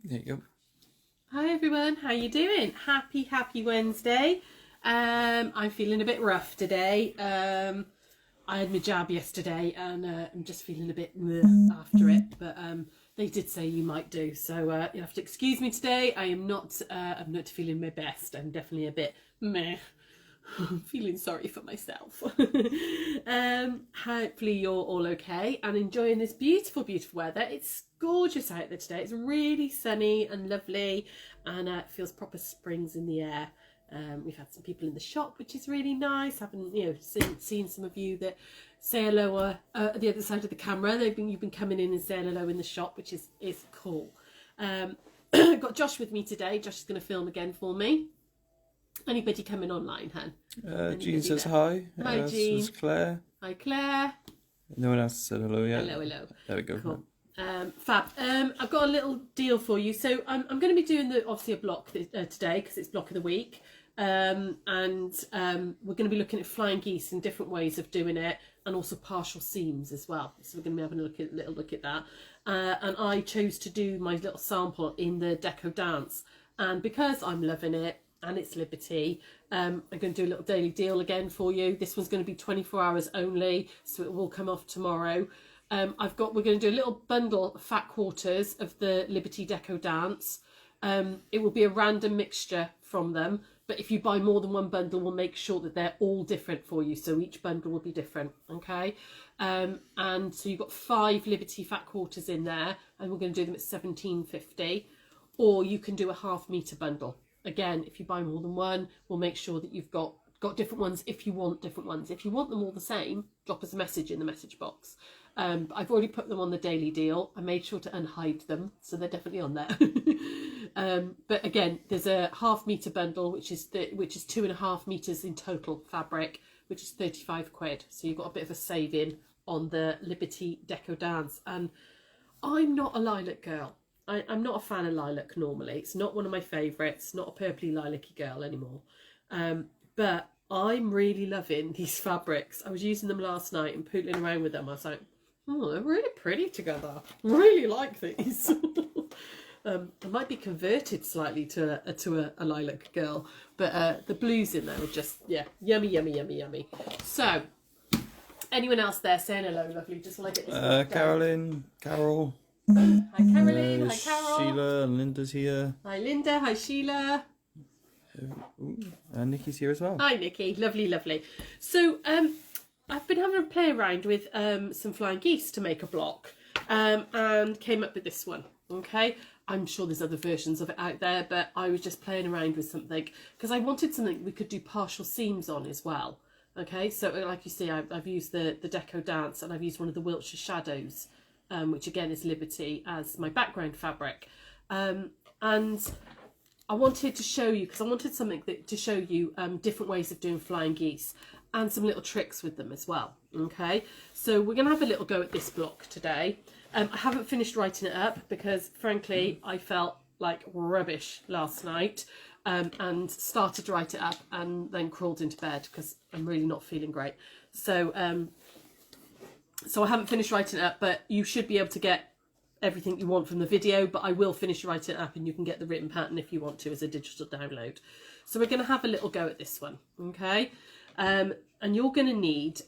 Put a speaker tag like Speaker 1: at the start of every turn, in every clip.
Speaker 1: There you go.
Speaker 2: Hi everyone, how you doing? Happy Wednesday. I'm feeling a bit rough today. I had my jab yesterday and I'm just feeling a bit meh after it, but they did say you might do, so you'll have to excuse me today. I'm not feeling my best. I'm definitely a bit meh. I'm feeling sorry for myself. Hopefully you're all okay and enjoying this beautiful weather. It's gorgeous out there today. It's really sunny and lovely, and it feels proper springs in the air. We've had some people in the shop, which is really nice. Haven't seen some of you that say hello at the other side of the camera. You've been coming in and saying hello in the shop, which is cool. I've got Josh with me today. Josh is going to film again for me. Anybody coming online, Han?
Speaker 1: Jean says hi.
Speaker 2: Hi, Jean.
Speaker 1: Says Claire.
Speaker 2: Hi, Claire.
Speaker 1: No one else said hello yet.
Speaker 2: Hello.
Speaker 1: There we go.
Speaker 2: Cool. Fab. I've got a little deal for you. So I'm going to be doing obviously a block today because it's block of the week. And we're going to be looking at flying geese and different ways of doing it, and also partial seams as well. So we're going to be having a little look at that. And I chose to do my little sample in the Deco Dance, and because I'm loving it and it's Liberty, I'm going to do a little daily deal again for you. This one's going to be 24 hours only, so it will come off tomorrow. We're going to do a little bundle of fat quarters of the Liberty Deco Dance. It will be a random mixture from them, but if you buy more than one bundle, we'll make sure that they're all different for you, so each bundle will be different, okay? And so you've got 5 Liberty fat quarters in there, and we're going to do them at $17.50, or you can do a half-metre bundle. Again, if you buy more than one, we'll make sure that you've got different ones if you want different ones. If you want them all the same, drop us a message in the message box. I've already put them on the daily deal. I made sure to unhide them, so they're definitely on there. But again, there's a half-metre bundle, which is 2.5 metres in total fabric, which is £35. So you've got a bit of a saving on the Liberty Deco Dance. And I'm not a lilac girl. I'm not a fan of lilac normally. It's not one of my favourites. Not a purpley lilac-y girl anymore. But I'm really loving these fabrics. I was using them last night and pootling around with them. I was like, oh, they're really pretty together. I really like these. I might be converted slightly to a lilac girl, but the blues in there are just, yeah, yummy. So, anyone else there saying hello, lovely? Just while I get this
Speaker 1: Carol.
Speaker 2: Hi, Caroline. Hi, Carol.
Speaker 1: Sheila and Linda's here.
Speaker 2: Hi, Linda. Hi, Sheila.
Speaker 1: And Nikki's here as well.
Speaker 2: Hi, Nikki. Lovely. So, I've been having a play around with some flying geese to make a block, and came up with this one. Okay, I'm sure there's other versions of it out there, but I was just playing around with something because I wanted something we could do partial seams on as well. Okay, so like you see, I've used the Deco Dance, and I've used one of the Wiltshire Shadows, which again is Liberty, as my background fabric. And I wanted to show you, because I wanted something to show you different ways of doing flying geese and some little tricks with them as well. Okay, so we're going to have a little go at this block today. I haven't finished writing it up because, frankly, I felt like rubbish last night, and started to write it up and then crawled into bed because I'm really not feeling great. So I haven't finished writing it up, but you should be able to get everything you want from the video, but I will finish writing it up and you can get the written pattern if you want to as a digital download. So we're going to have a little go at this one, okay? And you're going to need,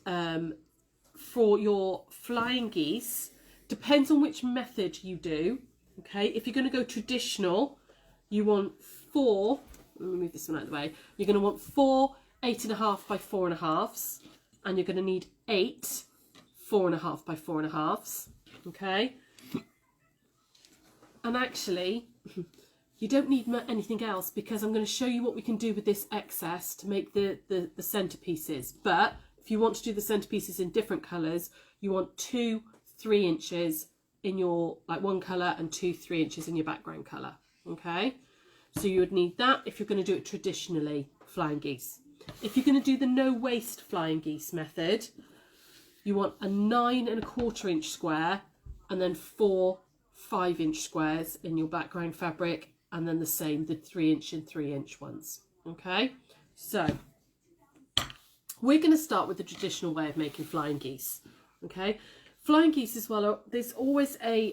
Speaker 2: for your flying geese, depends on which method you do, okay? If you're going to go traditional, you want 4, let me move this one out of the way, you're going to want 4 8.5 by 4.5s, and you're going to need 8 4.5 by 4.5s, okay? And actually, you don't need anything else because I'm going to show you what we can do with this excess to make the centerpieces. But if you want to do the centerpieces in different colours, you want 2 3 inches in your, like, one colour, and 2 3 inches in your background colour, okay? So you would need that if you're going to do it traditionally, flying geese. If you're going to do the no waste flying geese method, you want a 9.25 inch square and then 4 5-inch squares in your background fabric, and then the same, the 3-inch and 3-inch ones. Okay, so we're going to start with the traditional way of making flying geese. Okay, flying geese as well, there's always a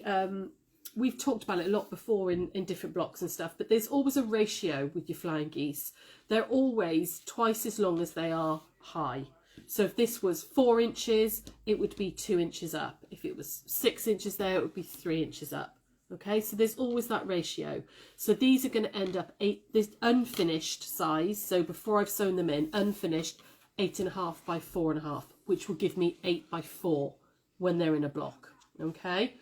Speaker 2: we've talked about it a lot before in different blocks and stuff, but there's always a ratio with your flying geese. They're always twice as long as they are high. So if this was 4 inches, it would be 2 inches up. If it was 6 inches there, it would be 3 inches up. Okay, so there's always that ratio. So these are going to end up this unfinished size. So before I've sewn them in, unfinished 8.5 by 4.5, which will give me 8 by 4 when they're in a block. Okay,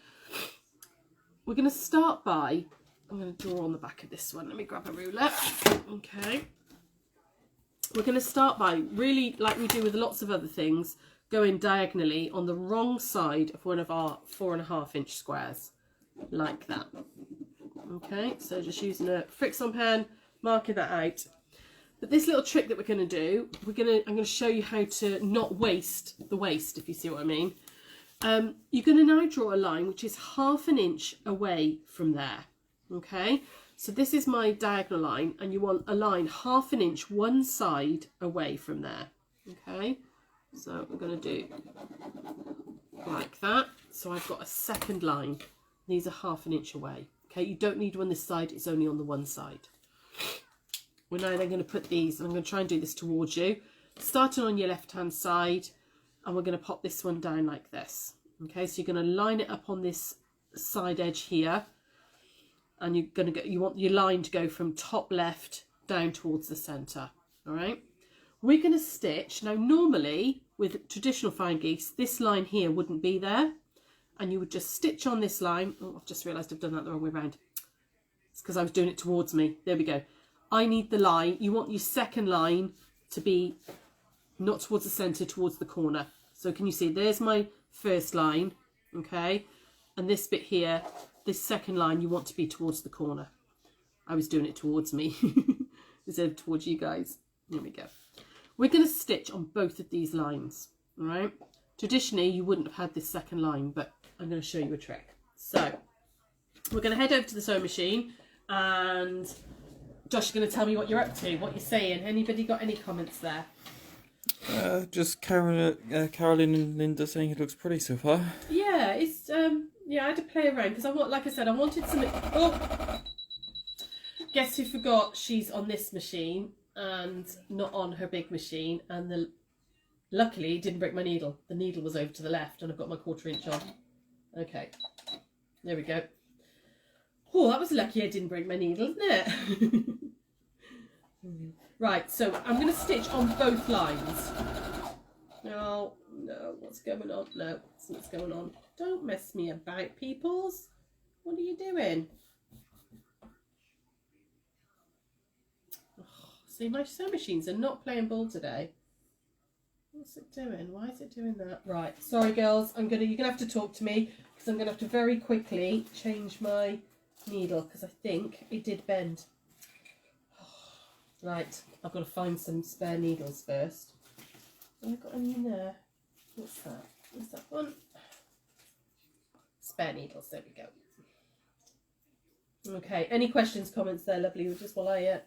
Speaker 2: we're going to start by, I'm going to draw on the back of this one. Let me grab a ruler. Okay, we're going to start by, really like we do with lots of other things, going diagonally on the wrong side of one of our 4.5 inch squares, like that. Okay, so just using a Fix-On pen, marking that out. But this little trick that we're going to do, I'm going to show you how to not waste the waste, if you see what I mean. You're going to now draw a line which is 1/2 inch away from there. Okay, so this is my diagonal line, and you want a line 1/2 inch one side away from there. Okay, so we're going to do like that. So I've got a second line. These are 1/2 inch away. Okay, you don't need one this side, it's only on the one side. We're now then going to put these, and I'm going to try and do this towards you, starting on your left hand side, and we're going to pop this one down like this. Okay, so you're going to line it up on this side edge here, and you're going to get, you want your line to go from top left down towards the centre. All right, we're going to stitch now. Normally with traditional flying geese, this line here wouldn't be there, and you would just stitch on this line. Oh, I've just realised I've done that the wrong way around. It's because I was doing it towards me. There we go. I need the line. You want your second line to be not towards the centre, towards the corner. So can you see, there's my first line, okay? And this bit here, this second line, you want to be towards the corner. I was doing it towards me instead of towards you guys. There we go. We're going to stitch on both of these lines, all right? Traditionally, you wouldn't have had this second line, but I'm going to show you a trick. So we're going to head over to the sewing machine, and Josh is going to tell me what you're up to, what you're saying. Anybody got any comments there?
Speaker 1: Just Caroline and Linda saying it looks pretty so far.
Speaker 2: Yeah, it's yeah, I had to play around because like I said, I wanted something. Oh, guess who forgot? She's on this machine and not on her big machine, and luckily it didn't break my needle. The needle was over to the left, and I've got my 1/4 inch on. Okay, there we go. Oh, that was lucky I didn't break my needle, isn't it? Right, so I'm going to stitch on both lines. No, what's going on? No, what's going on? Don't mess me about, peoples. What are you doing? Oh, see, my sewing machines are not playing ball today. What's it doing? Why is it doing that? Right, sorry girls, you're going to have to talk to me, because I'm going to have to very quickly change my needle, because I think it did bend. Right, I've got to find some spare needles first. Have I got any in there? What's that? What's that one? Spare needles, there we go. Okay, any questions, comments there, lovely? Just while I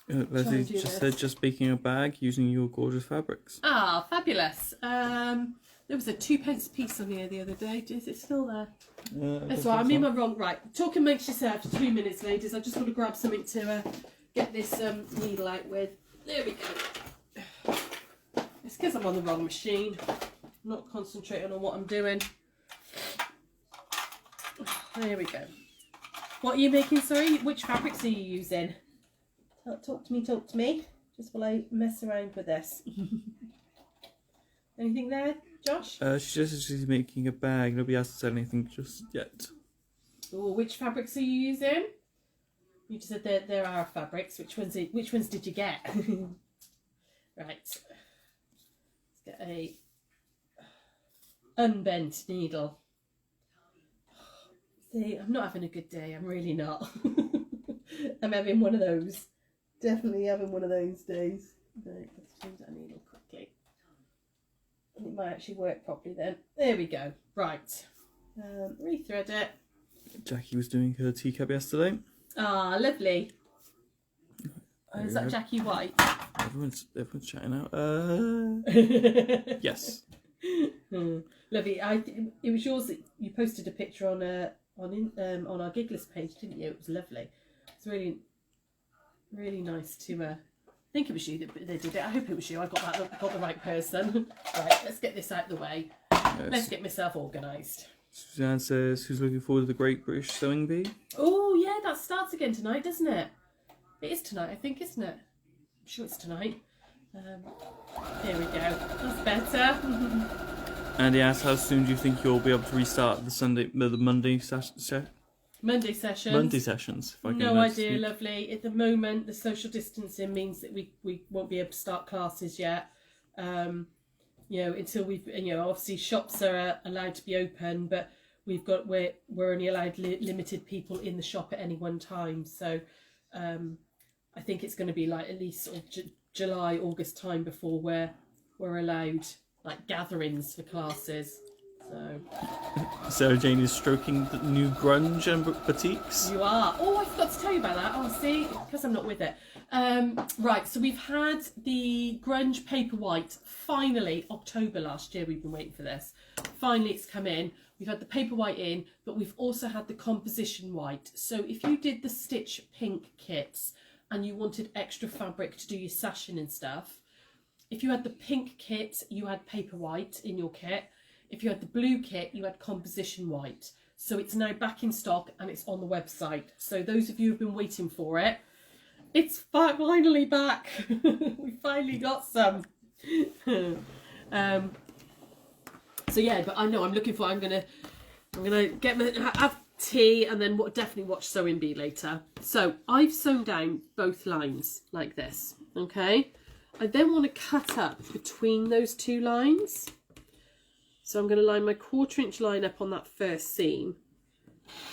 Speaker 1: Leslie just said, just baking a bag using your gorgeous fabrics.
Speaker 2: Ah, fabulous. There was a 2p piece on here the other day. Is it still there? That's right, I'm in my wrong. Right, talk amongst yourselves. 2 minutes, ladies. I just want to grab something to get this needle out with. There we go. It's because I'm on the wrong machine. I'm not concentrating on what I'm doing. There we go. What are you making, sorry? Which fabrics are you using? Talk to me. Just while I mess around with this. Anything there, Josh?
Speaker 1: She says she's making a bag. Nobody has said anything just yet.
Speaker 2: Oh, which fabrics are you using? You just said there are fabrics. Which ones did you get? Right. Let's get a unbent needle. See, I'm not having a good day. I'm really not. I'm having one of those. Definitely having one of those days. Right, let's change that needle quickly. It might actually work properly then. There we go. Right. Rethread it.
Speaker 1: Jackie was doing her teacup yesterday.
Speaker 2: Ah, lovely. Oh, is that Jackie White?
Speaker 1: Everyone's chatting out. Yes.
Speaker 2: Lovely. It was yours that you posted a picture on on our Gig List page, didn't you? It was lovely. It's really, really nice to. I think it was you that did it. I hope it was you. I got the right person. Right, let's get this out of the way.
Speaker 1: Yes.
Speaker 2: Let's get myself organised.
Speaker 1: Suzanne says, who's looking forward to the Great British Sewing Bee?
Speaker 2: Oh yeah, that starts again tonight, doesn't it? It is tonight, I think, isn't it? I'm sure it's tonight. Here we go. That's better.
Speaker 1: Andy asks, how soon do you think you'll be able to restart the Monday sessions?
Speaker 2: Monday sessions.
Speaker 1: Monday sessions. If I can
Speaker 2: No idea, lovely. At the moment, the social distancing means that we won't be able to start classes yet. Until we've, obviously shops are allowed to be open, but we're only allowed limited people in the shop at any one time. So I think it's going to be like at least sort of July, August time before we're allowed like gatherings for classes. So
Speaker 1: Sarah Jane is stroking the new grunge and boutiques.
Speaker 2: You are. Oh, I forgot to tell you about that. Oh, see, because I'm not with it. Right, so we've had the grunge paper white. Finally, October last year, we've been waiting for this. Finally, it's come in. We've had the paper white in, but we've also had the composition white. So if you did the stitch pink kits and you wanted extra fabric to do your sashing and stuff, if you had the pink kit, you had paper white in your kit. If you had the blue kit, you had composition white. So it's now back in stock and it's on the website. So those of you who've been waiting for it, it's finally back. We finally got some. So yeah, but I know I'm looking for. I'm gonna have tea and then definitely watch Sewing Bee later. So I've sewn down both lines like this. Okay, I then want to cut up between those two lines. So I'm going to line my 1/4 inch line up on that first seam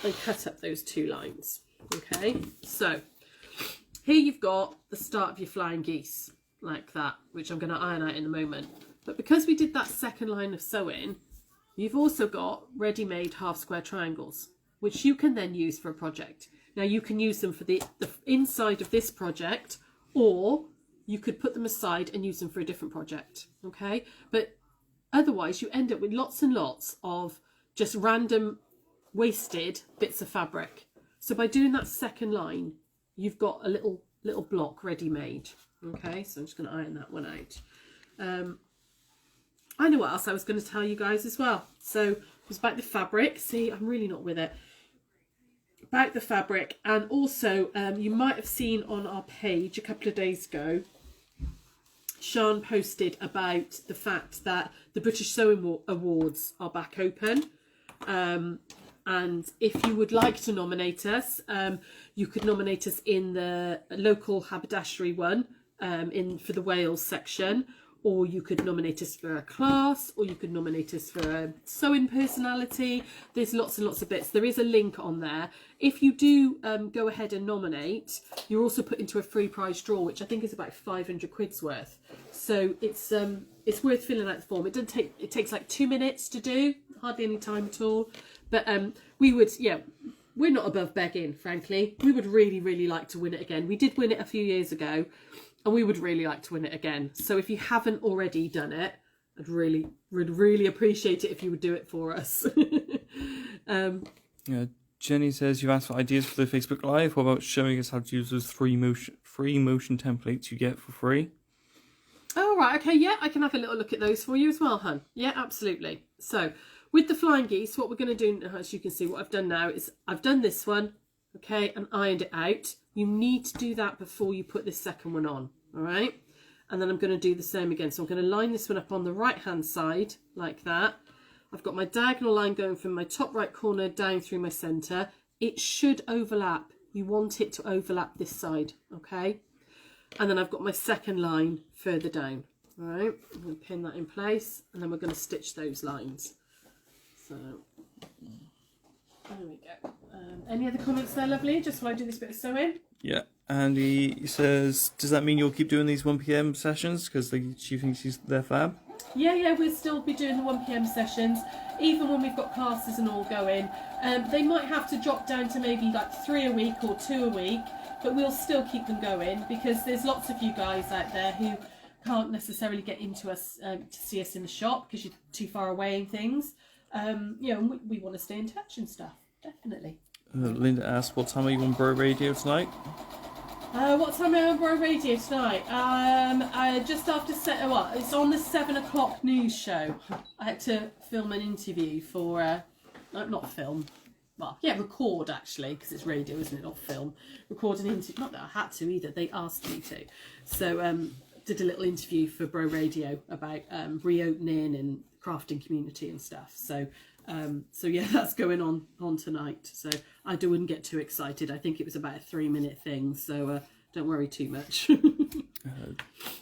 Speaker 2: and cut up those two lines. Okay, so here you've got the start of your flying geese like that, which I'm going to iron out in a moment. But because we did that second line of sewing, you've also got ready-made half square triangles, which you can then use for a project. Now you can use them for the inside of this project, or you could put them aside and use them for a different project. Okay, but otherwise, you end up with lots and lots of just random wasted bits of fabric. So by doing that second line, you've got a little block ready made. Okay, so I'm just going to iron that one out. I know what else I was going to tell you guys as well. So it was about the fabric. See, I'm really not with it. About the fabric, and also you might have seen on our page a couple of days ago, Sean posted about the fact that the British Sewing Awards are back open. And if you would like to nominate us, you could nominate us in the local haberdashery one for the Wales section, or you could nominate us for a class, or you could nominate us for a sewing personality. There's lots and lots of bits. There is a link on there. If you do go ahead and nominate, you're also put into a free prize draw, which I think is about 500 quid's worth. So it's worth filling out the form. It takes like 2 minutes to do, hardly any time at all. But we're not above begging, frankly. We would really, really like to win it again. We did win it a few years ago, and we would really like to win it again. So if you haven't already done it, would really appreciate it if you would do it for us.
Speaker 1: Jenny says, you've asked for ideas for the Facebook Live. What about showing us how to use those free motion templates you get for free?
Speaker 2: Oh, right. Okay, yeah, I can have a little look at those for you as well, hun. Yeah, absolutely. So with the flying geese, what we're going to do, as you can see, what I've done now is I've done this one, okay, and ironed it out. You need to do that before you put this second one on, all right? And then I'm going to do the same again. So I'm going to line this one up on the right-hand side like that. I've got my diagonal line going from my top right corner down through my centre. It should overlap. You want it to overlap this side, okay? And then I've got my second line further down, all right? I'm going to pin that in place, and then we're going to stitch those lines. So there we go. Any other comments there, lovely? Just while I do this bit of sewing.
Speaker 1: Yeah, and he says, does that mean you'll keep doing these 1 PM sessions because she thinks they're fab?
Speaker 2: Yeah, we'll still be doing the 1 PM sessions, even when we've got classes and all going. They might have to drop down to maybe like 3 a week or 2 a week, but we'll still keep them going because there's lots of you guys out there who can't necessarily get into us to see us in the shop because you're too far away and things. We want to stay in touch and stuff. definitely.
Speaker 1: Linda asked, what time are you on Bro Radio tonight?
Speaker 2: What time am I on Bro Radio tonight? Just after it's on the 7 o'clock news show. I had to film an interview for, not film, record actually, because it's radio, isn't it, not film. Record an interview, not that I had to either, they asked me to. So, did a little interview for Bro Radio about reopening and crafting community and stuff. So yeah, that's going on tonight. So I wouldn't get too excited. I think it was about a 3-minute thing. So don't worry too much.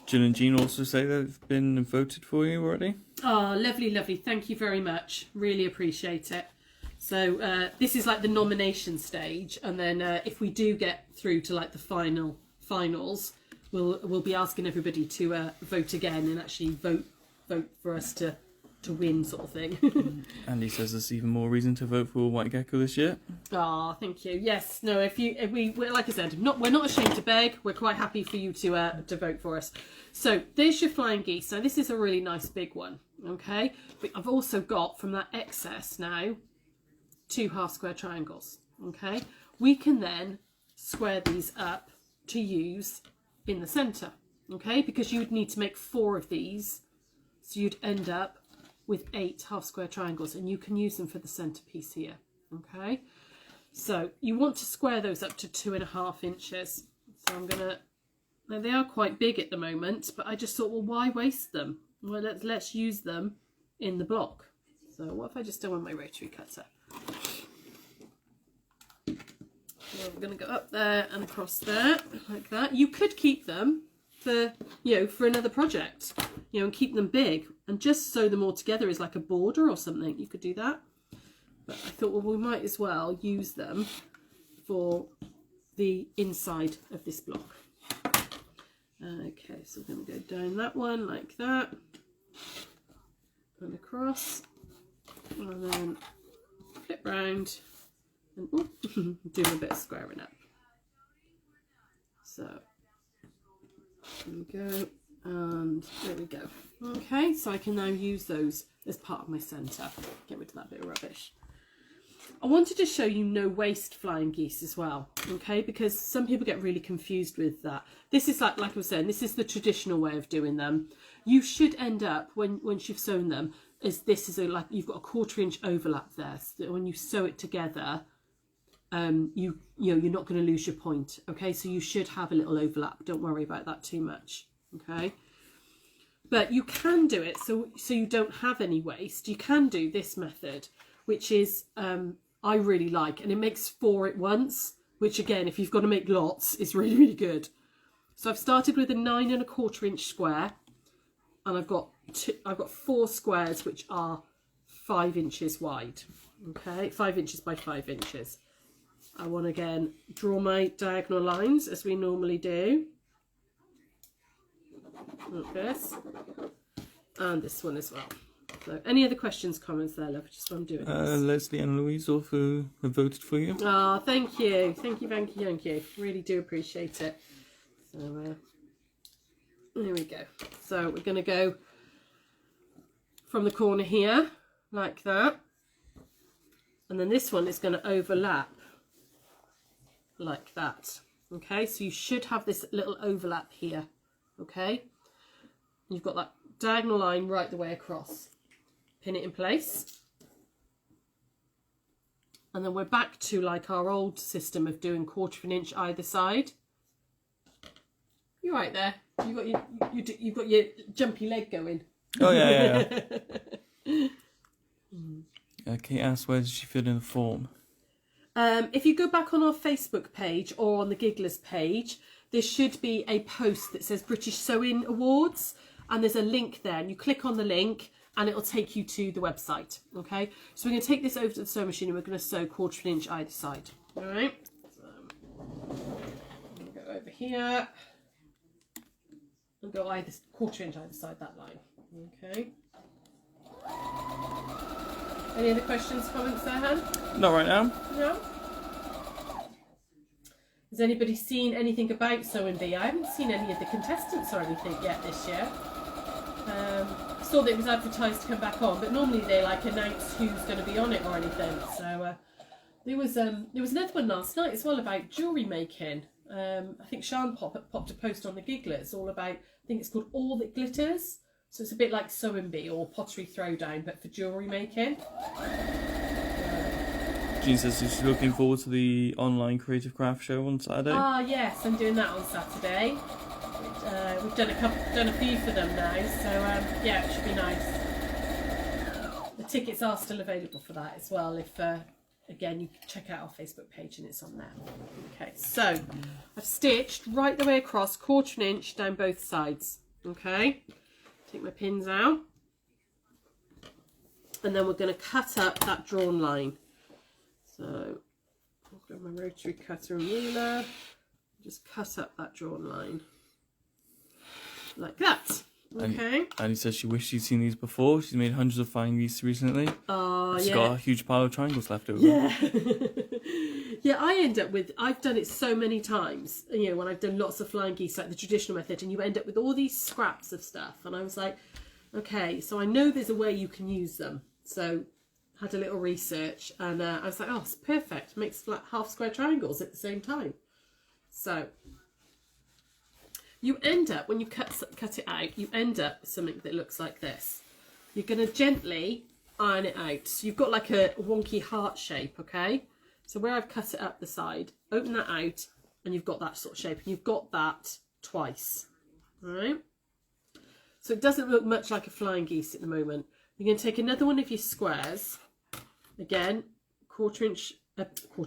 Speaker 1: Jill and Jean also say they've been voted for you already.
Speaker 2: Oh, lovely, lovely. Thank you very much. Really appreciate it. So this is like the nomination stage, and then if we do get through to like the finals, we'll be asking everybody to vote again and actually vote for us to win, sort of thing.
Speaker 1: Andy says there's even more reason to vote for White Gecko this year.
Speaker 2: Oh, thank you. Yes, no. If we like I said, we're not ashamed to beg. We're quite happy for you to vote for us. So there's your flying geese. Now this is a really nice big one. Okay, but I've also got from that excess now 2 half square triangles. Okay, we can then square these up to use in the centre. Okay, because you would need to make 4 of these, so you'd end up with 8 half square triangles, and you can use them for the centerpiece here. Okay, so you want to square those up to 2.5 inches. So now they are quite big at the moment, but I just thought, well, why waste them? Well, let's use them in the block. So what if I just do on my rotary cutter? So I'm going to go up there and across there like that. You could keep them for another project, and keep them big and just sew them all together as like a border or something. You could do that, but I thought, well, we might as well use them for the inside of this block. Okay, so we're going to go down that one like that and across, and then flip round and do a bit of squaring up. So there we go, and there we go. Okay, so I can now use those as part of my centre. Get rid of that bit of rubbish. I wanted to show you no waste flying geese as well, okay, because some people get really confused with that. This is like I was saying, this is the traditional way of doing them. You should end up, once you've sewn them, like you've got a 1/4 inch overlap there, so that when you sew it together, you're not going to lose your point. Okay, so you should have a little overlap. Don't worry about that too much. Okay, but you can do it so you don't have any waste. You can do this method, which is I really like, and it makes 4 at once, which again, if you've got to make lots, is really, really good. So I've started with a 9 1/4 inch square, and I've got 4 squares which are 5 inches wide. Okay, 5 inches by 5 inches. I want to again draw my diagonal lines as we normally do, like this, and this one as well. So any other questions, comments there, love? Just while I'm doing this.
Speaker 1: Leslie and Louise also have voted for you.
Speaker 2: Oh, thank you. Thank you. Really do appreciate it. So there we go. So we're going to go from the corner here, like that. And then this one is going to overlap like that. Okay, so you should have this little overlap here. Okay, you've got that diagonal line right the way across. Pin it in place, and then we're back to like our old system of doing 1/4 inch either side. You're right there. You've got your jumpy leg going.
Speaker 1: Oh yeah. Kate asked, where did she fill in the form?
Speaker 2: If you go back on our Facebook page or on the Gigglers page, there should be a post that says British Sewing Awards, and there's a link there, and you click on the link and it'll take you to the website. Okay, so we're going to take this over to the sewing machine and we're going to sew 1/4 inch either side. All right, so I'm going to go over here and go 1/4 inch either side that line. Okay, any other questions, comments there, Han?
Speaker 1: Not right now.
Speaker 2: No? Has anybody seen anything about Sewing Bee? I haven't seen any of the contestants or anything yet this year. I saw that it was advertised to come back on, but normally they like announce who's going to be on it or anything. So There was another one last night as well about jewellery making. I think Sean popped a post on the Gigglers all about, I think it's called All That Glitters. So it's a bit like Sewing Bee or Pottery Throwdown, but for jewellery making.
Speaker 1: Jean says she's looking forward to the online creative craft show on Saturday.
Speaker 2: Ah, yes, I'm doing that on Saturday. We've done a few for them now, so yeah, it should be nice. The tickets are still available for that as well. If again, you can check out our Facebook page and it's on there. Okay, so I've stitched right the way across, 1/4 inch down both sides. Okay, take my pins out, and then we're going to cut up that drawn line. So I'll grab my rotary cutter and ruler, just cut up that drawn line like that. Okay.
Speaker 1: And he says she wished she'd seen these before. She's made hundreds of flying geese recently.
Speaker 2: Oh,
Speaker 1: She's
Speaker 2: yeah.
Speaker 1: got a huge pile of triangles left over.
Speaker 2: Yeah. Yeah, I end up with, I've done it so many times, you know, when I've done lots of flying geese, like the traditional method, and you end up with all these scraps of stuff. And I was like, okay, so I know there's a way you can use them. So had a little research, and I was like, oh, it's perfect. Makes flat half square triangles at the same time. So you end up, when you cut it out, you end up with something that looks like this. You're going to gently iron it out. So you've got like a wonky heart shape, okay? So where I've cut it up the side, open that out, and you've got that sort of shape. And you've got that twice, all right? So it doesn't look much like a flying geese at the moment. You're going to take another one of your squares, again, 1/4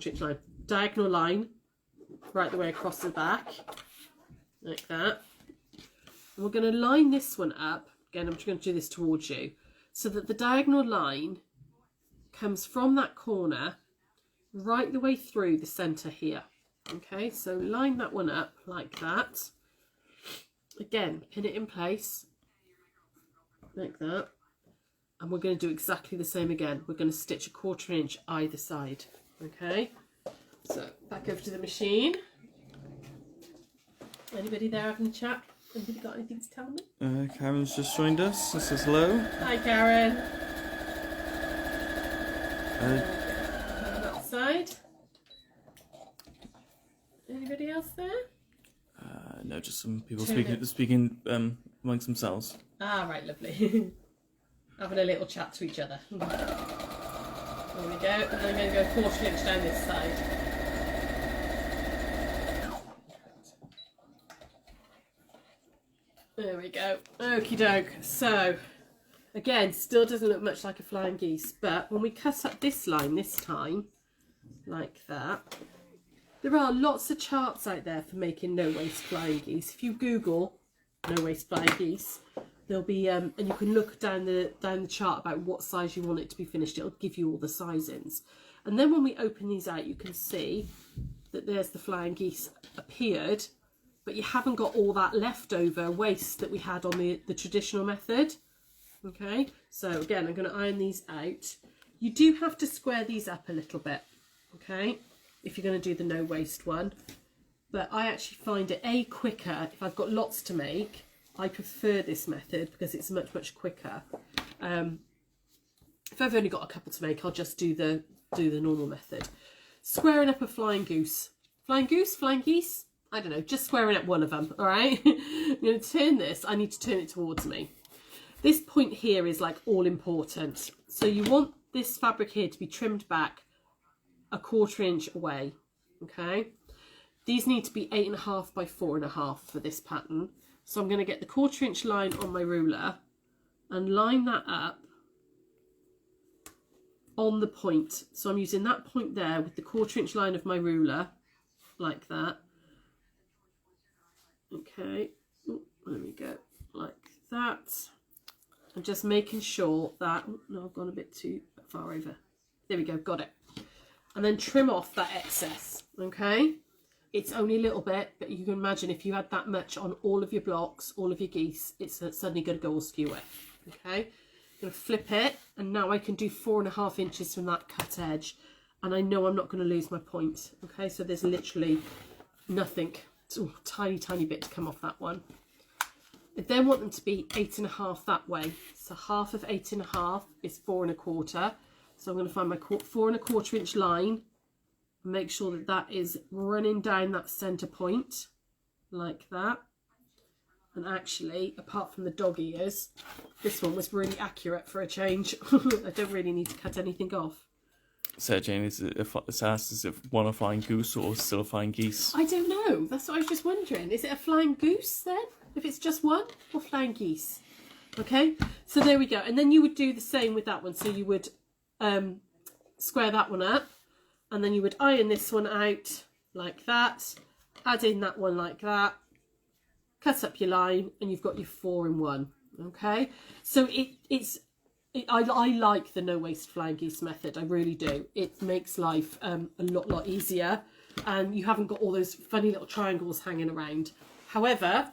Speaker 2: inch line, diagonal line, right the way across the back, like that. And we're going to line this one up. Again, I'm just going to do this towards you, so that the diagonal line comes from that corner right the way through the centre here. Okay, so line that one up like that. Again, pin it in place, like that. And we're going to do exactly the same again. We're going to stitch a 1/4 inch either side. Okay, so back over to the machine. Anybody there having a chat? Anybody got anything to tell me?
Speaker 1: Karen's just joined us. This is hello.
Speaker 2: Hi, Karen. That side. Anybody else there?
Speaker 1: No, just some people speaking amongst themselves.
Speaker 2: Ah, right, lovely. Having a little chat to each other. There we go. And then I'm going to go 1/4 inch down this side. There we go. Okie doke. So, again, still doesn't look much like a flying geese, but when we cut up this line this time, like that, there are lots of charts out there for making no-waste flying geese. If you Google no-waste flying geese, there'll be and you can look down the chart about what size you want it to be finished. It'll give you all the sizings. And then when we open these out, you can see that there's the flying geese appeared, but you haven't got all that leftover waste that we had on the traditional method. Okay, so again, I'm going to iron these out. You do have to square these up a little bit, okay, if you're going to do the no waste one. But I actually find it quicker if I've got lots to make. I prefer this method because it's much quicker. If I've only got a couple to make, I'll just do the normal method. Squaring up a flying goose. Flying goose, flying geese, I don't know, just squaring up one of them, all right? I'm going to turn this, I need to turn it towards me. This point here is like all important. So you want this fabric here to be trimmed back a 1/4 inch away, okay? These need to be 8.5 by 4.5 for this pattern. So I'm going to get the 1/4 inch line on my ruler and line that up on the point. So I'm using that point there with the 1/4 inch line of my ruler, like that. Okay, there we go, like that. I'm just making sure that, no, I've gone a bit too far over. There we go, got it. And then trim off that excess, okay? It's only a little bit, but you can imagine if you had that much on all of your blocks, all of your geese, it's suddenly going to go all skewer, okay? I'm going to flip it, and now I can do 4.5 inches from that cut edge, and I know I'm not going to lose my point, okay? So there's literally nothing, tiny bit to come off that one. I then want them to be 8.5 that way. So half of 8.5 is 4.25. So I'm going to find my 4.25 inch line Make sure that that is running down that centre point like that. And actually, apart from the dog ears, this one was really accurate for a change. I don't really need to cut anything off.
Speaker 1: Sarah Jane, is it one a flying goose or still a flying geese?
Speaker 2: I don't know. That's what I was just wondering. Is it a flying goose then? If it's just one, or flying geese? Okay, so there we go. And then you would do the same with that one. So you would square that one up, and then you would iron this one out like that, add in that one like that, cut up your line, and you've got your 4 in 1. Okay, so I like the no waste flying geese method. I really do. It makes life a lot easier, and you haven't got all those funny little triangles hanging around. However,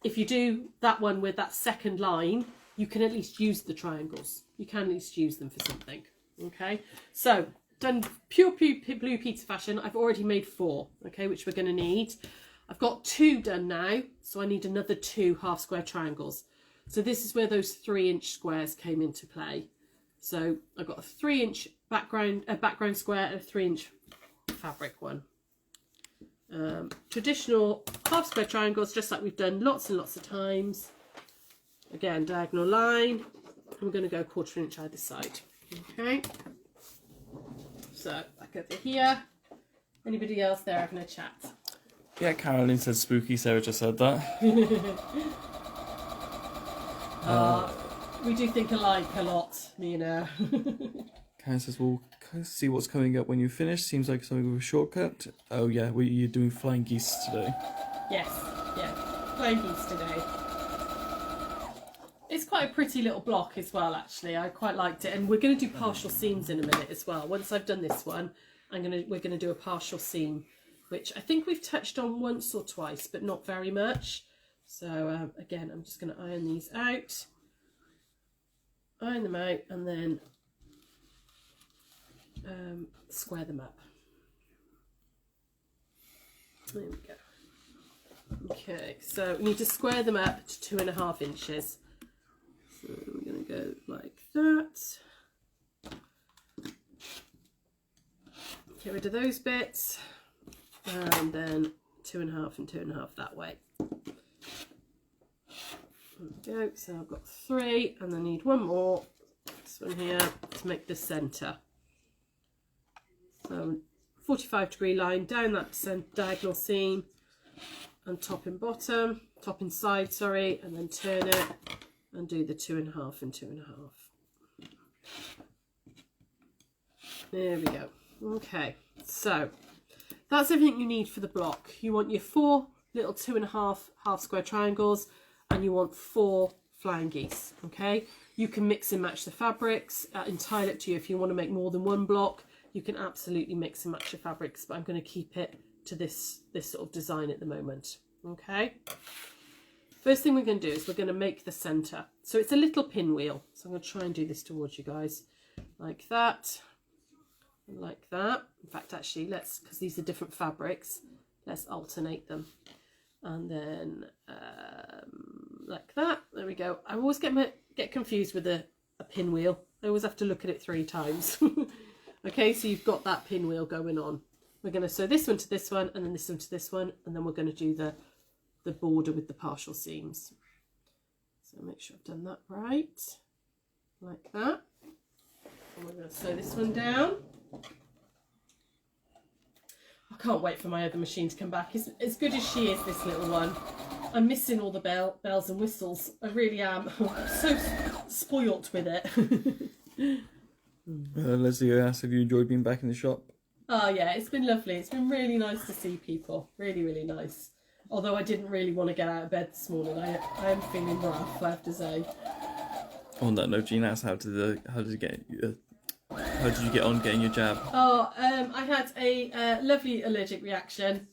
Speaker 2: if you do that one with that second line, you can at least use the triangles. You can at least use them for something. Okay, so done pure blue pizza fashion. I've already made 4, okay, which we're going to need. I've got 2 done now, so I need another 2 half square triangles. So this is where those 3-inch squares came into play. So I've got a 3-inch background square and a 3-inch fabric one. Traditional half square triangles, just like we've done lots and lots of times. Again, diagonal line. I'm going to go 1/4 inch either side. Okay. So back over here. Anybody else there having a chat?
Speaker 1: Yeah, Caroline said spooky. Sarah just said that.
Speaker 2: We do think alike a lot, me and her.
Speaker 1: Karen says, "Well, see what's coming up when you finish. Seems like something with a shortcut." Oh yeah, you're doing flying geese today.
Speaker 2: Yes, yeah, flying geese today. It's quite a pretty little block as well, actually. I quite liked it, and we're going to do partial seams in a minute as well. Once I've done this one, we're going to do a partial seam, which I think we've touched on once or twice, but not very much. So again, I'm just going to iron these out, and then square them up. There we go. Okay, so we need to square them up to 2.5 inches. So we're going to go like that. Get rid of those bits, and then 2.5 and 2.5 that way. There we go. So I've got 3, and I need 1 more. This one here to make the centre. So 45-degree line down that diagonal seam, and top and side, sorry, and then turn it and do the 2.5 and 2.5. There we go. Okay, so that's everything you need for the block. You want your 4 little 2.5 half square triangles, and you want 4 flying geese. Okay, you can mix and match the fabrics. Entirely up to you. If you want to make more than 1 block, you can absolutely mix and match your fabrics, but I'm going to keep it to this sort of design at the moment. Okay, first thing we're going to do is we're going to make the center. So it's a little pinwheel, so I'm going to try and do this towards you guys like that and like that. In fact, actually, because these are different fabrics, let's alternate them, and then like that. There we go. I always get confused with a pinwheel. I always have to look at it 3 times. Okay, so you've got that pinwheel going on. We're going to sew this one to this one, and then this one to this one, and then we're going to do the border with the partial seams. So make sure I've done that right, like that. And we're going to sew this one down. I can't wait for my other machine to come back. As good as she is, this little one, I'm missing all the bells and whistles. I really am. I'm so spoilt with it.
Speaker 1: Leslie asked, have you enjoyed being back in the shop?
Speaker 2: Oh yeah, it's been lovely. It's been really nice to see people. Really, really nice. Although I didn't really want to get out of bed this morning. I am feeling rough, I have to say.
Speaker 1: On that note, Jean asked, how did you get on getting your jab?
Speaker 2: Oh, I had a lovely allergic reaction,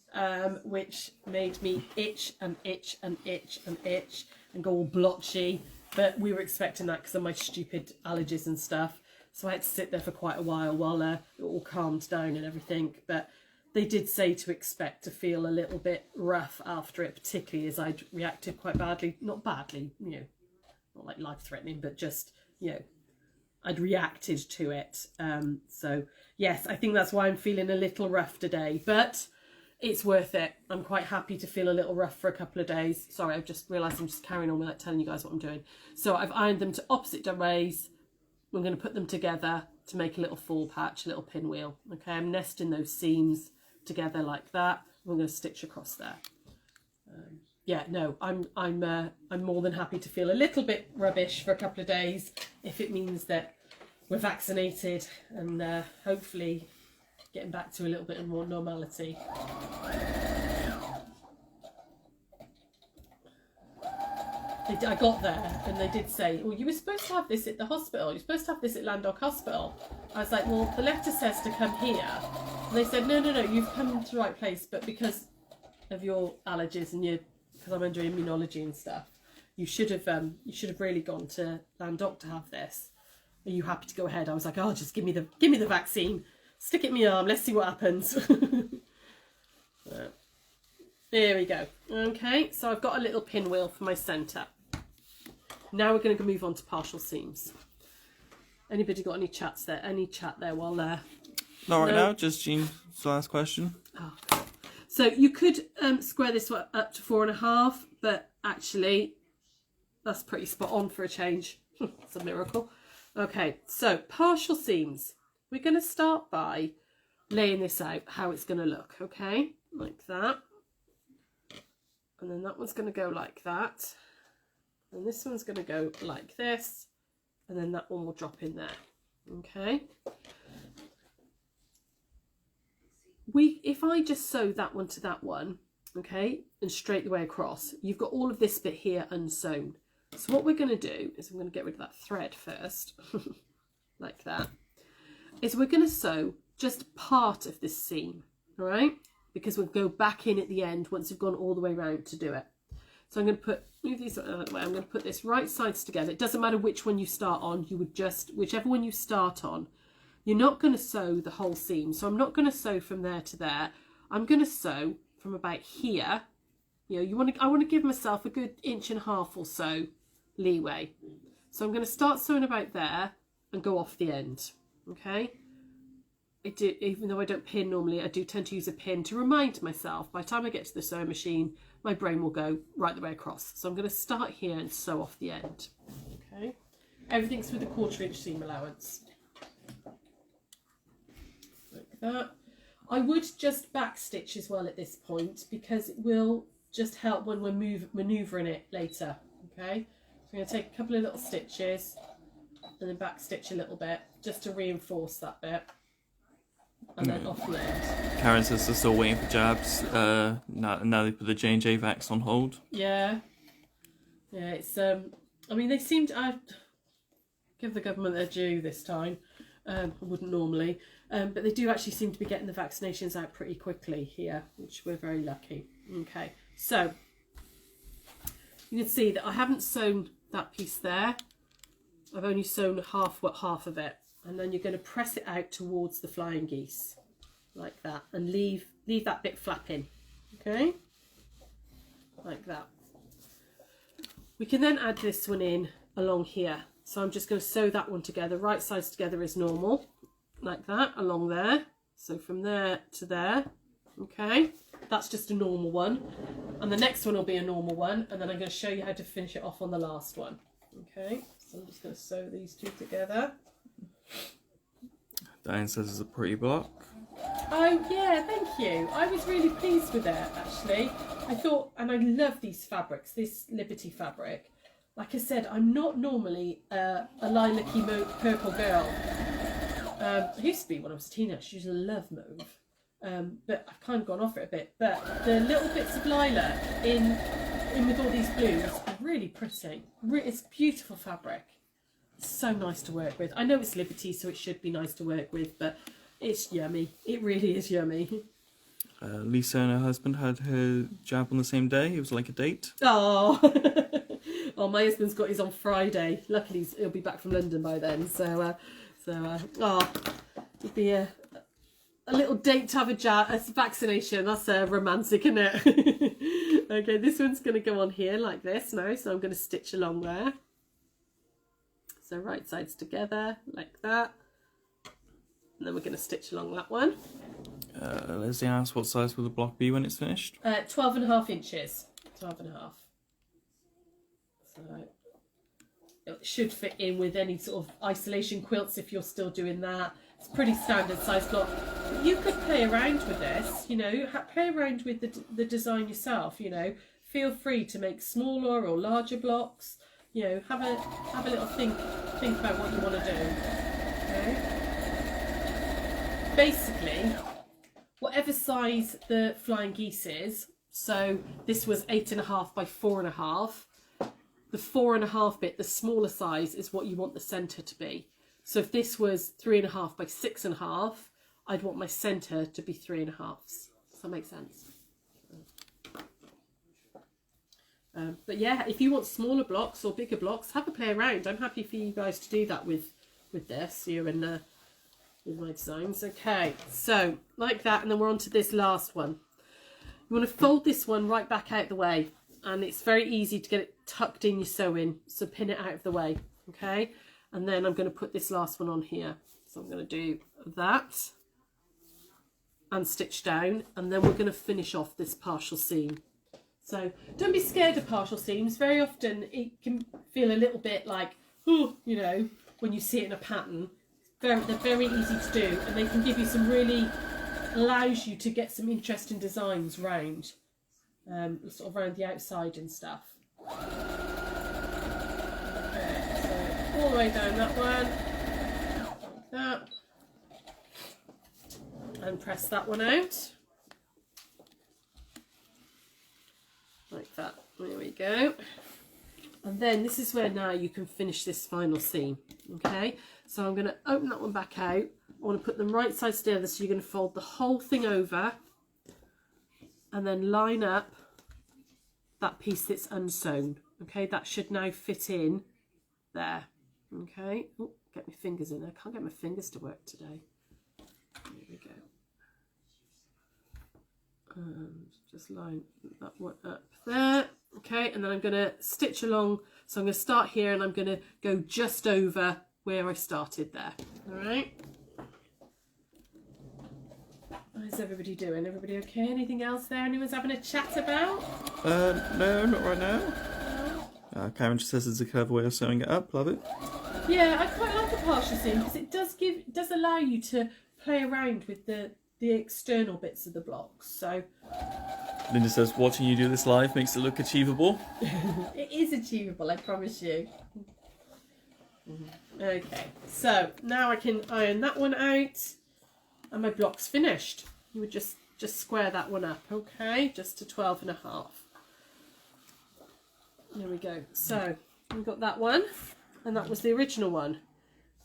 Speaker 2: which made me itch and itch and itch and itch and go all blotchy. But we were expecting that because of my stupid allergies and stuff. So I had to sit there for quite a while it all calmed down and everything. But they did say to expect to feel a little bit rough after it, particularly as I'd reacted quite badly. Not badly, not like life-threatening, but just, I'd reacted to it. So yes, I think that's why I'm feeling a little rough today, but it's worth it. I'm quite happy to feel a little rough for a couple of days. Sorry, I've just realised I'm just carrying on without telling you guys what I'm doing. So I've ironed them to opposite ways. I'm going to put them together to make a little fall patch, a little pinwheel. Okay, I'm nesting those seams together like that. I'm going to stitch across there. Yeah, no, I'm more than happy to feel a little bit rubbish for a couple of days if it means that we're vaccinated and hopefully getting back to a little bit more normality. I got there and they did say, well, you were supposed to have this at the hospital. You're supposed to have this at Landog Hospital. I was like, well, the letter says to come here. And they said, no, you've come to the right place, but because of your allergies and because I'm under immunology and stuff, you should have really gone to Landog to have this. Are you happy to go ahead? I was like, oh, just give me the vaccine. Stick it in my arm. Let's see what happens. There we go. Okay, so I've got a little pinwheel for my centre. Now we're going to move on to partial seams. Anybody got any chats there? Any chat there while there?
Speaker 1: Not right now, just Jean's last question.
Speaker 2: Oh. So you could square this one up to 4.5, but actually that's pretty spot on for a change. It's a miracle. Okay, so partial seams. We're going to start by laying this out, how it's going to look, okay? Like that. And then that one's going to go like that. And this one's going to go like this. And then that one will drop in there. Okay. If I just sew that one to that one, okay, and straight the way across, you've got all of this bit here unsewn. So what we're going to do is I'm going to get rid of that thread first, like that, is we're going to sew just part of this seam, all right? Because we'll go back in at the end once we've gone all the way around to do it. So I'm going to move these out of the way. I'm going to put this right sides together. It doesn't matter which one you start on. You would just, whichever one you start on, you're not going to sew the whole seam. So I'm not going to sew from there to there. I'm going to sew from about here. You know, I want to give myself a good 1.5 inches or so leeway. So I'm going to start sewing about there and go off the end. Okay. Even though I don't pin normally, I do tend to use a pin to remind myself. By the time I get to the sewing machine, my brain will go right the way across. So I'm going to start here and sew off the end. Okay, everything's with a 1/4 inch seam allowance. Like that. I would just back stitch as well at this point because it will just help when we're manoeuvring it later. Okay, so I'm going to take a couple of little stitches and then back stitch a little bit just to reinforce that bit. And then off the end.
Speaker 1: Karen says they're still waiting for jabs. Now they put the J&J vax on hold.
Speaker 2: Yeah. Yeah, it's I mean, they seem to give the government their due this time. I wouldn't normally. But they do actually seem to be getting the vaccinations out pretty quickly here, which we're very lucky. Okay. So you can see that I haven't sewn that piece there. I've only sewn half of it. And then you're going to press it out towards the flying geese, like that, and leave that bit flapping, okay, like that. We can then add this one in along here. So I'm just going to sew that one together, right sides together as normal, like that, along there. So from there to there, okay, that's just a normal one. And the next one will be a normal one, and then I'm going to show you how to finish it off on the last one, okay. So I'm just going to sew these two together.
Speaker 1: Diane says it's a pretty block.
Speaker 2: Oh yeah, thank you. I was really pleased with it actually. I thought, and I love these fabrics, this Liberty fabric. Like I said, I'm not normally a lilac-y purple girl. I used to be when I was a teenager. I used to love mauve, but I've kind of gone off it a bit. But the little bits of lilac in with all these blues are really pretty. It's beautiful fabric. So nice to work with. I know it's Liberty, so it should be nice to work with, but it's yummy. It really is yummy.
Speaker 1: Lisa and her husband had her jab on the same day. It was like a date.
Speaker 2: Oh, oh, my husband's got his on Friday. Luckily, he'll be back from London by then. So it'd be a little date to have a vaccination. That's romantic, isn't it? Okay, this one's going to go on here like this now. So I'm going to stitch along there. So right sides together like that. And then we're going to stitch along that one.
Speaker 1: Leslie asks, what size will the block be when it's finished?
Speaker 2: 12.5 inches. 12.5. So it should fit in with any sort of isolation quilts if you're still doing that. It's pretty standard size block. You could play around with this, you know, play around with the design yourself, you know. Feel free to make smaller or larger blocks. You know, have a little think about what you want to do. Okay? Basically, whatever size the flying geese is, so this was 8.5 by 4.5. The 4.5 bit, the smaller size, is what you want the centre to be. So if this was 3.5 by 6.5, I'd want my centre to be 3.5. Does that make sense? But yeah, if you want smaller blocks or bigger blocks, have a play around. I'm happy for you guys to do that with this, you and with my designs. Okay, so like that, and then we're on to this last one. You want to fold this one right back out the way, and it's very easy to get it tucked in your sewing, so pin it out of the way. Okay, and then I'm going to put this last one on here. So I'm going to do that and stitch down, and then we're going to finish off this partial seam. So don't be scared of partial seams. Very often it can feel a little bit like, oh, you know, when you see it in a pattern. They're very easy to do, and they can give you some really, allows you to get some interesting designs round, sort of around the outside and stuff. Okay, so all the way down that one, like that, and press that one out. Like that. There we go. And then this is where now you can finish this final seam. Okay, so I'm going to open that one back out. I want to put them right sides together, so you're going to fold the whole thing over and then line up that piece that's unsewn. Okay, that should now fit in there. Okay, oh, get my fingers in there. I can't get my fingers to work today. There we go. Just line that one up there. Okay, and then I'm going to stitch along. So I'm going to start here, and I'm going to go just over where I started there. All right. How's everybody doing? Everybody okay? Anything else there? Anyone's having a chat about?
Speaker 1: No, not right now. Karen just says it's a clever way of sewing it up. Love it.
Speaker 2: Yeah, I quite like the partial seam because it does allow you to play around with the external bits of the blocks. So
Speaker 1: Linda says watching you do this live makes it look achievable.
Speaker 2: it is achievable, I promise you. Okay, so now I can iron that one out, and my block's finished. You would just square that one up, okay, just to 12.5. There we go. So we've got that one, and that was the original one.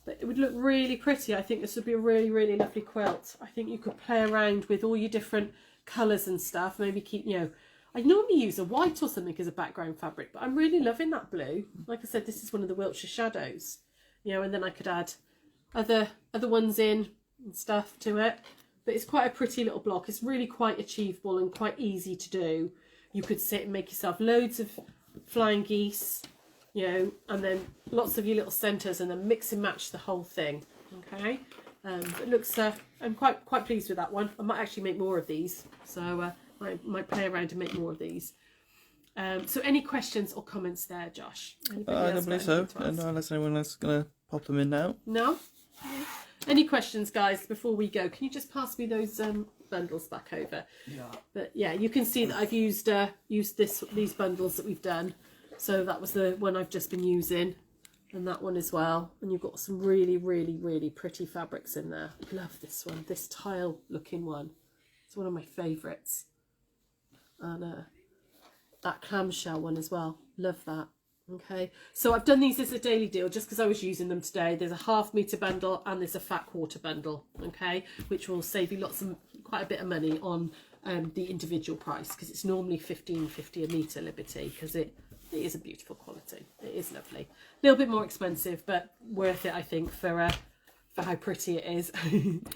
Speaker 2: But it would look really pretty. I think this would be a really, really lovely quilt. I think you could play around with all your different colours and stuff. Maybe keep, you know, I normally use a white or something as a background fabric, but I'm really loving that blue. Like I said, this is one of the Wiltshire shadows, you know, and then I could add other ones in and stuff to it. But it's quite a pretty little block. It's really quite achievable and quite easy to do. You could sit and make yourself loads of flying geese, you know, and then lots of your little centres, and then mix and match the whole thing. Okay, it looks. I'm quite pleased with that one. I might actually make more of these, so I might play around and make more of these. So any questions or comments there, Josh?
Speaker 1: I don't believe so. And unless anyone else is gonna pop them in now.
Speaker 2: No. Any questions, guys? Before we go, can you just pass me those bundles back over?
Speaker 1: Yeah.
Speaker 2: But yeah, you can see that I've used these bundles that we've done. So that was the one I've just been using, and that one as well. And you've got some really, really, really pretty fabrics in there. I love this one, this tile looking one. It's one of my favourites. And that clamshell one as well. Love that. Okay, so I've done these as a daily deal just because I was using them today. There's a ½ metre bundle and there's a fat quarter bundle, okay, which will save you quite a bit of money on the individual price, because it's normally £15.50 a metre, Liberty, because it is a beautiful quality. It is lovely. A little bit more expensive, but worth it, I think, for how pretty it is.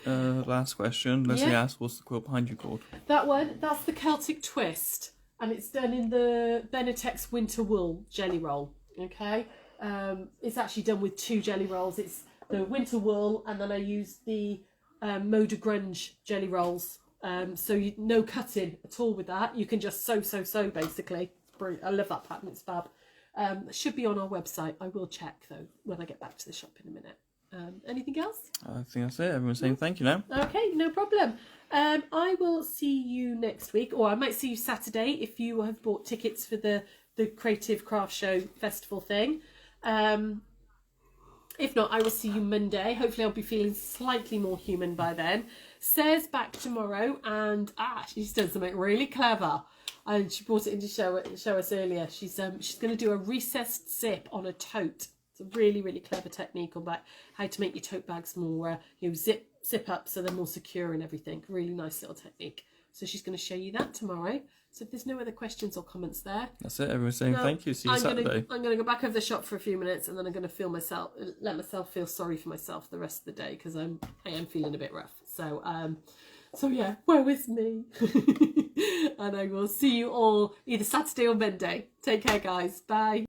Speaker 1: Last question. Leslie asks, what's the quilt behind you called?
Speaker 2: That one, that's the Celtic Twist. And it's done in the Benetex Winter Wool Jelly Roll, okay? it's actually done with 2 jelly rolls. It's the winter wool, and then I use the Mode de Grunge jelly rolls. So no cutting at all with that. You can just sew basically. It's brilliant. I love that pattern. It's fab. It should be on our website. I will check though when I get back to the shop in a minute. Anything else?
Speaker 1: I think that's it. Everyone's saying thank you now.
Speaker 2: Okay, no problem. I will see you next week, or I might see you Saturday if you have bought tickets for the Creative Craft Show Festival thing. If not, I will see you Monday. Hopefully I'll be feeling slightly more human by then. Sarah's back tomorrow, and she's done something really clever. And she brought it in to show us earlier. She's going to do a recessed zip on a tote. It's a really, really clever technique about how to make your tote bags more, zip up so they're more secure and everything. Really nice little technique. So she's going to show you that tomorrow. So if there's no other questions or comments there.
Speaker 1: That's it. Everyone's saying thank you. See you Saturday.
Speaker 2: I'm going to go back over the shop for a few minutes, and then I'm going to let myself feel sorry for myself the rest of the day, because I am feeling a bit rough. So yeah, woe is me. And I will see you all either Saturday or Monday. Take care, guys. Bye.